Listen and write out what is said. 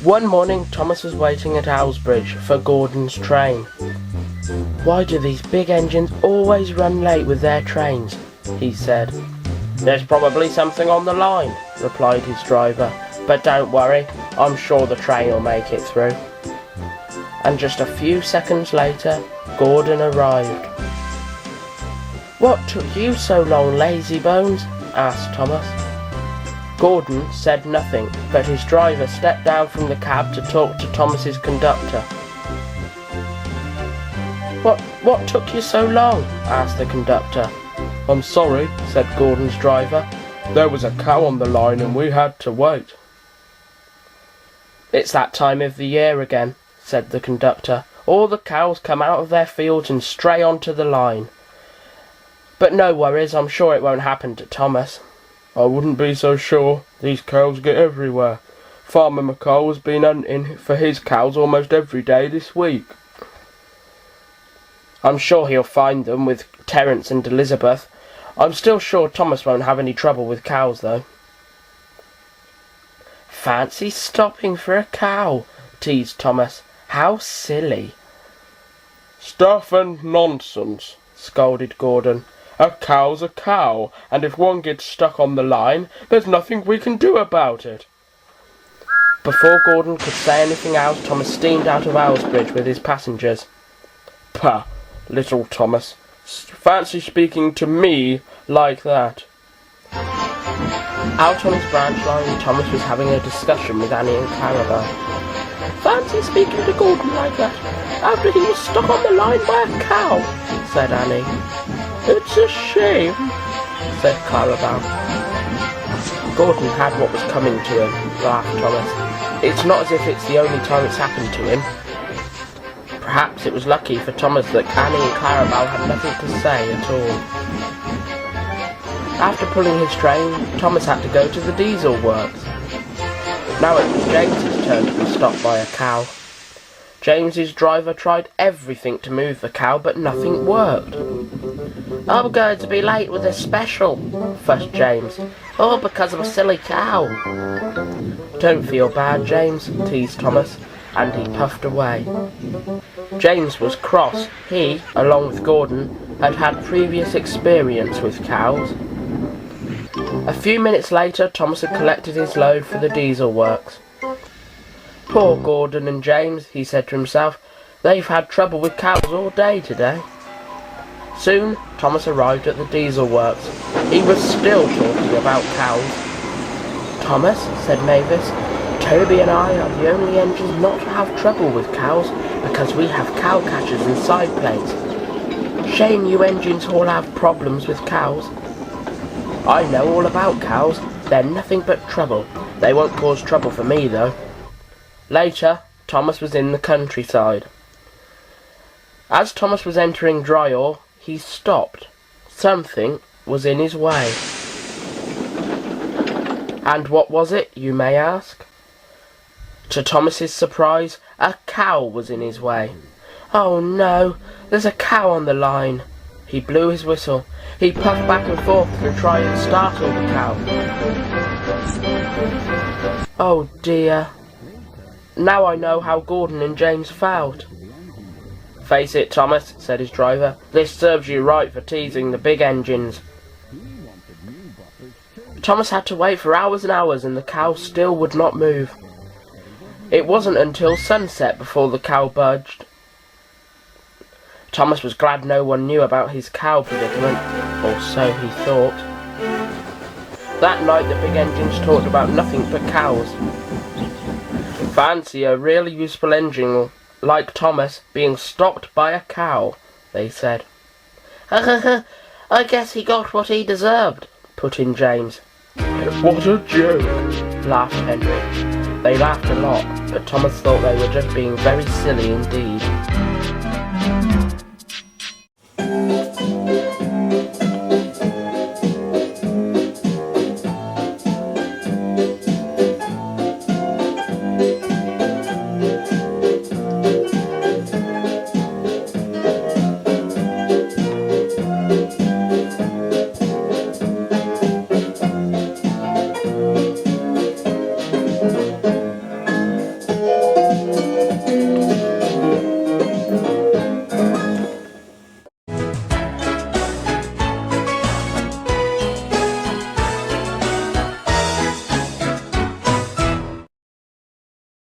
One morning, Thomas was waiting at Owlsbridge for Gordon's train. "Why do these big engines always run late with their trains?" he said. "There's probably something on the line," replied his driver. "But don't worry, I'm sure the train will make it through." And just a few seconds later, Gordon arrived. "What took you so long, lazybones?" asked Thomas. Gordon said nothing, but his driver stepped down from the cab to talk to Thomas's conductor. What took you so long?" asked the conductor. "I'm sorry," said Gordon's driver. "There was a cow on the line and we had to wait." "It's that time of the year again," said the conductor. "All the cows come out of their fields and stray onto the line. But no worries, I'm sure it won't happen to Thomas." "I wouldn't be so sure. These cows get everywhere. Farmer McCall has been hunting for his cows almost every day this week." "I'm sure he'll find them with Terence and Elizabeth. I'm still sure Thomas won't have any trouble with cows, though." "Fancy stopping for a cow," teased Thomas. "How silly." "Stuff and nonsense," scolded Gordon. "A cow's a cow, and if one gets stuck on the line, there's nothing we can do about it." Before Gordon could say anything else, Thomas steamed out of Owlsbridge with his passengers. "Pah, little Thomas. Fancy speaking to me like that." Out on his branch line, Thomas was having a discussion with Annie and Clarabelle. "Fancy speaking to Gordon like that, after he was stuck on the line by a cow," said Annie. "It's a shame," said Clarabelle. "Gordon had what was coming to him," laughed Thomas. "It's not as if it's the only time it's happened to him." Perhaps it was lucky for Thomas that Annie and Clarabelle had nothing to say at all. After pulling his train, Thomas had to go to the diesel works. Now it was James's turn to be stopped by a cow. James's driver tried everything to move the cow, but nothing worked. "I'm going to be late with a special," fussed James. "All because of a silly cow." "Don't feel bad, James," teased Thomas, and he puffed away. James was cross. He, along with Gordon, had had previous experience with cows. A few minutes later, Thomas had collected his load for the diesel works. "Poor Gordon and James," he said to himself. "They've had trouble with cows all day today." Soon, Thomas arrived at the diesel works. He was still talking about cows. "Thomas," said Mavis, "Toby and I are the only engines not to have trouble with cows because we have cow catchers and side plates. Shame you engines all have problems with cows." "I know all about cows. They're nothing but trouble. They won't cause trouble for me, though." Later, Thomas was in the countryside. As Thomas was entering Dryall, he stopped. Something was in his way. And what was it, you may ask? To Thomas's surprise, a cow was in his way. "Oh no, there's a cow on the line." He blew his whistle. He puffed back and forth to try and startle the cow. "Oh dear. Now I know how Gordon and James felt." "Face it, Thomas," said his driver. "This serves you right for teasing the big engines." Thomas had to wait for hours and hours, and the cow still would not move. It wasn't until sunset before the cow budged. Thomas was glad no one knew about his cow predicament, or so he thought. That night the big engines talked about nothing but cows. "Fancy a really useful engine like Thomas being stopped by a cow," they said. "I guess he got what he deserved," put in James. "What a joke," laughed Henry. They laughed a lot, but Thomas thought they were just being very silly indeed.